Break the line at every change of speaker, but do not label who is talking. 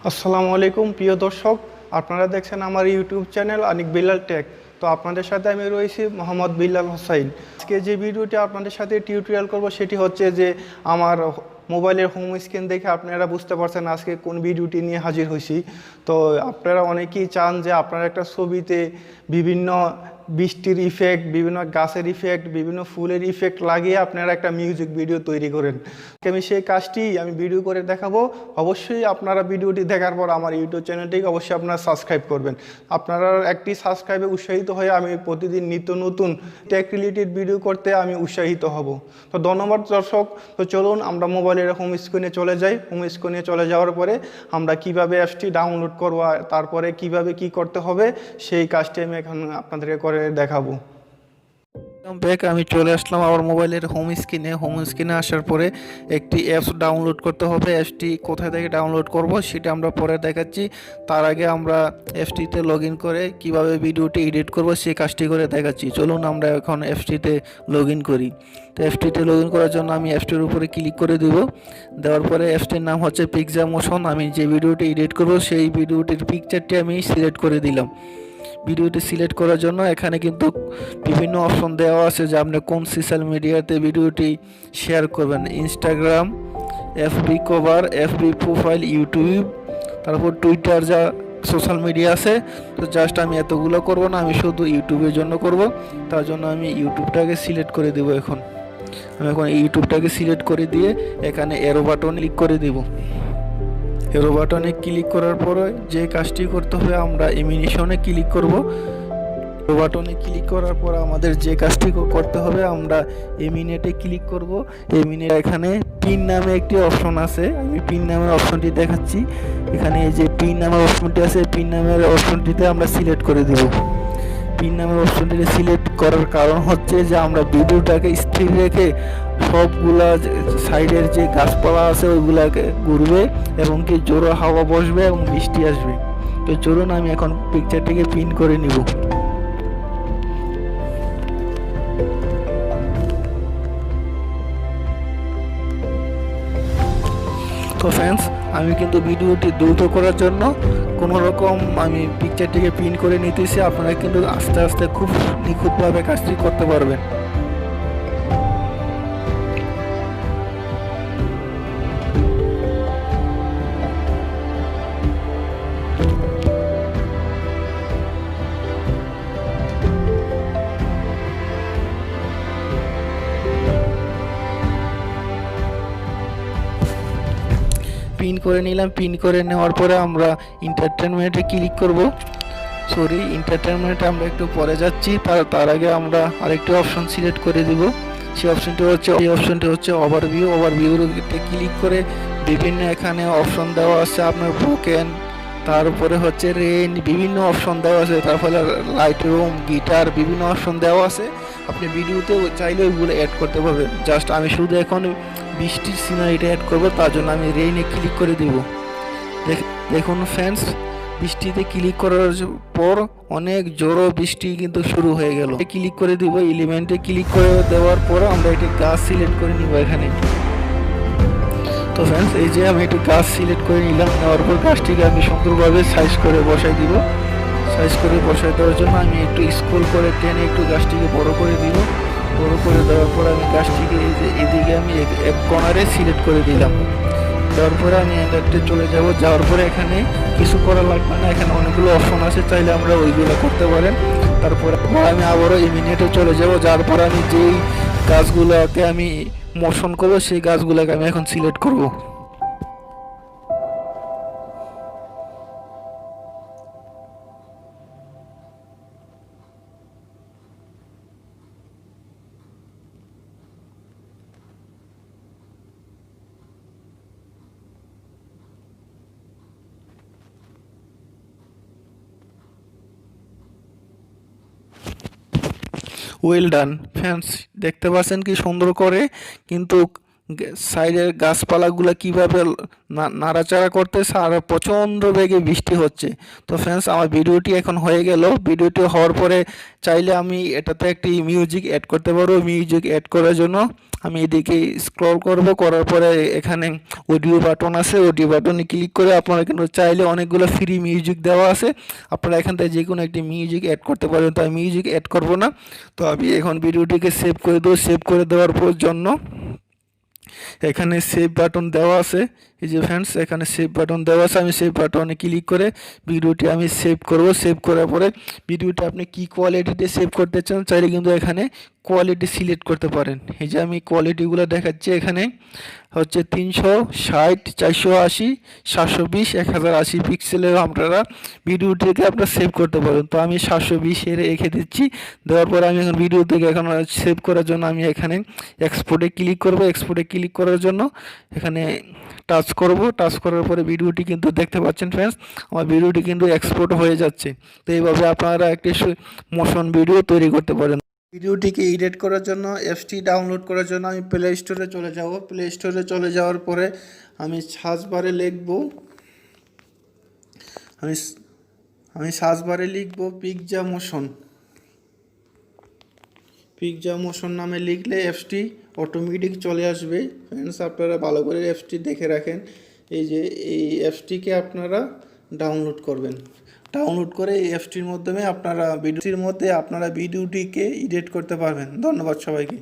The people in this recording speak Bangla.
আসসালামু আলাইকুম প্রিয় দর্শক, আপনারা দেখছেন আমার ইউটিউব চ্যানেল আনিক বিল্লাল টেক। তো আপনাদের সাথে আমি রয়েছি মোহাম্মদ বিল্লাল হোসাইন। আজকে যে ভিডিওটি আপনাদের সাথে টিউটোরিয়াল করব সেটি হচ্ছে যে আমার মোবাইলের হোম স্ক্রিন দেখে আপনারা বুঝতে পারছেন আজকে কোন ভিডিওটি নিয়ে হাজির হয়েছি। তো আপনারা অনেকেই চান যে আপনারা একটা ছবিতে বিভিন্ন বৃষ্টির ইফেক্ট, বিভিন্ন গাছের ইফেক্ট, বিভিন্ন ফুলের ইফেক্ট লাগিয়ে আপনারা একটা মিউজিক ভিডিও তৈরি করেন। আমি সেই কাজটি ভিডিও করে দেখাবো। অবশ্যই আপনারা ভিডিওটি দেখার পর আমার ইউটিউব চ্যানেলটিকে অবশ্যই আপনারা সাবস্ক্রাইব করবেন। আপনারা একটি সাবস্ক্রাইবে উৎসাহিত হয়ে আমি প্রতিদিন নিত্য নতুন টেক রিলেটেড ভিডিও করতে আমি উৎসাহিত হব। তো ধন্যবাদ দর্শক। তো চলুন আমরা মোবাইলের হোম স্ক্রিনে চলে যাই। হোম স্ক্রিনে চলে যাওয়ার পরে আমরা কিভাবে অ্যাপসটি ডাউনলোড করব, তারপরে কিভাবে কি করতে হবে সেই কাজটি আমি এখন আপনাদেরকে করে দেখাবো। ব্যাক আমি চলে আসলাম আমার মোবাইলের হোম স্ক্রিনে আসার পরে একটি অ্যাপস ডাউনলোড করতে হবে। অ্যাপসটি কোথায় থেকে ডাউনলোড করব সেটা আমরা পরে দেখাচ্ছি। তার আগে আমরা অ্যাপসটিতে লগ ইন করে কিভাবে ভিডিওটি এডিট করব সেই কাজটি করে দেখাচ্ছি। চলুন আমরা এখন অ্যাপসটিতে লগ ইন করি। তো অ্যাপসটিতে লগ ইন করার জন্য আমি অ্যাপসটির উপরে ক্লিক করে দেওয়ার পরে অ্যাপসটির নাম হচ্ছে পিক্সামোশন। আমি যে ভিডিওটি এডিট করব সেই ভিডিওটির পিকচারটি আমি সিলেক্ট করে দিলাম। ভিডিওটি সিলেক্ট করার জন্য এখানে কিন্তু বিভিন্ন অপশন দেওয়া আছে যে আপনি কোন সোশ্যাল মিডিয়াতে ভিডিওটি শেয়ার করবেন। Instagram, FB cover, FB profile, YouTube, তারপর টুইটার, যা সোশ্যাল মিডিয়া আছে। তো জাস্ট আমি এতগুলো করব না, আমি শুধু ইউটিউবের জন্য করব। তার জন্য আমি ইউটিউবটাকে সিলেক্ট করে দেব। আমি এখন ইউটিউবটাকে সিলেক্ট করে দিয়ে এখানে এরো বাটন ক্লিক করে দেব। এরো বাটনে ক্লিক করার পরে যে কাজটি করতে হবে, আমরা এমিনেশনে ক্লিক করব। এরো বাটনে ক্লিক করার পর আমাদের যে কাজটি করতে হবে, আমরা এমিনেটে ক্লিক করব। এমিনেট এখানে পিন নামে একটি অপশন আছে, আমি পিন নামের অপশনটি দেখাচ্ছি। এখানে এই যে পিন নামের অপশনটি আছে, পিন নামের অপশনটিতে আমরা সিলেক্ট করে দেব। পিন নামের অপশনটিতে সিলেক্ট করার কারণ হচ্ছে যে আমরা ভিডিওটাকে স্থির রেখে সবগুলা সাইডের যে গাছপালা আছে ওইগুলাকে ঘুরবে এবং কি জোরে হাওয়া বসবে এবং বৃষ্টি আসবে। তো চলুন আমি এখন পিকচারটিকে পিন করে নিব। তো ফ্রেন্ডস, আমি কিন্তু ভিডিওটি দ্রুত করার জন্য কোনো রকম আমি পিকচারটিকে পিন করে নিতেছি। আপনারা কিন্তু আস্তে আস্তে খুব নিখুঁতভাবে কাজটি করতে পারবেন। পিন করে নিলাম। পিন করে নেওয়ার পরে আমরা এন্টারটেনমেন্টে ক্লিক করব। এন্টারটেনমেন্টে আমরা একটু পরে যাচ্ছি। তার আগে আমরা আরেকটি অপশন সিলেক্ট করে দিব। সেই অপশনটি হচ্ছে ওভারভিউতে ক্লিক করে বিভিন্ন এখানে অপশন দেওয়া আছে আপনার ব্রোকেন, তারপরে হচ্ছে রেন, বিভিন্ন অপশন দেওয়া আছে। তারপরে লাইট রুম, গিটার, বিভিন্ন অপশন দেওয়া আছে। আপনি ভিডিওতে চাইলে ওইগুলো অ্যাড করতে পারবেন। জাস্ট আমি শুধু এখন বৃষ্টির সিনারিটা অ্যাড করবো, তার জন্য আমি রেইনে ক্লিক করে দিব। দেখুন ফ্রেন্ডস, বৃষ্টিতে ক্লিক করার পর অনেক জোরো বৃষ্টি কিন্তু শুরু হয়ে গেল। ক্লিক করে দিব। এলিমেন্টে ক্লিক করে দেওয়ার পর আমরা একটি গাছ সিলেক্ট করে নিব এখানে। তো ফ্রেন্ডস, এই যে আমি একটি গাছ সিলেক্ট করে নিলাম। নেওয়ার পর গাছটিকে আমি সুন্দরভাবে সাইজ করে বসাই দিব। সাইজ করে বসাই দেওয়ার জন্য আমি একটু স্ক্রল করে টেনে একটু গাছটিকে বড় করে দিব। বড় করে দেওয়ার পর আমি গাছটিকে এই যে এদিকে আমি এক কর্নারে সিলেক্ট করে দিলাম। দেওয়ার পরে আমি এন্টারতে চলে যাব। যাওয়ার পরে এখানে কিছু করা লাগবে না, এখানে অনেকগুলো অপশন আছে, চাইলে আমরা ওইগুলো করতে পারেন। তারপরে আমি আবারও ইমিনেটে চলে যাব। যার পর আমি যেই গাছগুলোকে আমি মোশন করবো সেই গাছগুলোকে আমি এখন সিলেক্ট করব। ওয়েল ডান ফ্রেন্ডস, দেখতে পাচ্ছেন কি সুন্দর করে কিন্তু
সাইডের গাছপালাগুলো কীভাবে নাড়াচাড়া করতেছে আর প্রচণ্ড বেগে বৃষ্টি হচ্ছে। তো ফ্রেন্ডস, আমার ভিডিওটি এখন হয়ে গেল। ভিডিওটি হওয়ার পরে চাইলে আমি এটাতে একটি মিউজিক অ্যাড করতে পারবো। মিউজিক অ্যাড করার জন্য আমি এদিকে স্ক্রল করব, করার পরে এখানে অডিও বাটন আছে, অডিও বাটনে ক্লিক করে আপনারা কিন্তু চাইলে অনেকগুলো ফ্রি মিউজিক দেওয়া আছে, আপনারা এখান থেকে যে কোনো একটি মিউজিক অ্যাড করতে পারবেন। তো আমি মিউজিক অ্যাড করব না। তো আমি এখন ভিডিওটিকে সেভ করে দেবো। সেভ করে দেওয়ার পর জন্য এখানে সেভ বাটন দেওয়া আছে। এই যে ফ্রেন্ডস, এখানে সেভ বাটন দেওয়া আছে। আমি সেভ বাটনে ক্লিক করে ভিডিওটি আমি সেভ করব। সেভ করার পরে ভিডিওটি আপনি কি কোয়ালিটিতে সেভ করতে চান চাইলে কিন্তু এখানে কোয়ালিটি সিলেক্ট করতে পারেন। এই যে আমি কোয়ালিটিগুলো দেখাচ্ছি, এখানে হচ্ছে 360, 480, 720, 1080 পিক্সেলের আপনারা ভিডিওটিকে আপনারা সেভ করতে পারেন। তো আমি 720 এর রেখে দিচ্ছি। দেওয়ার পরে আমি এখন ভিডিও থেকে এখন সেভ করার জন্য আমি এখানে এক্সপোর্টে ক্লিক করব। এক্সপোর্টে ক্লিক করার জন্য এখানে টাচ করব। টাচ করার পরে ভিডিওটি কিন্তু দেখতে পাচ্ছেন ফ্রেন্ডস, আমার ভিডিওটি কিন্তু এক্সপোর্ট হয়ে যাচ্ছে। তো এইভাবে আপনারা একটি মোশন ভিডিও তৈরি করতে পারেন।
ভিডিওটিকে এডিট করার জন্য অ্যাপসটি ডাউনলোড করার জন্য আমি প্লে স্টোরে চলে যাব। প্লে স্টোরে চলে যাওয়ার পরে আমি সার্চ বারে লিখব, আমি আমি সার্চ বারে লিখব পিকজামোশন নামে লিখলে অ্যাপসটি অটোমেটিক চলে আসবে। ফ্রেন্ডস, আপনারা ভালো করে অ্যাপসটি দেখে রাখেন। এই যে এই অ্যাপসটিকে আপনারা ডাউনলোড করবেন। ডাউনলোড করে এই অ্যাপসটির মাধ্যমে আপনারা ভিডিওটিকে এডিট করতে পারবেন। ধন্যবাদ সবাইকে।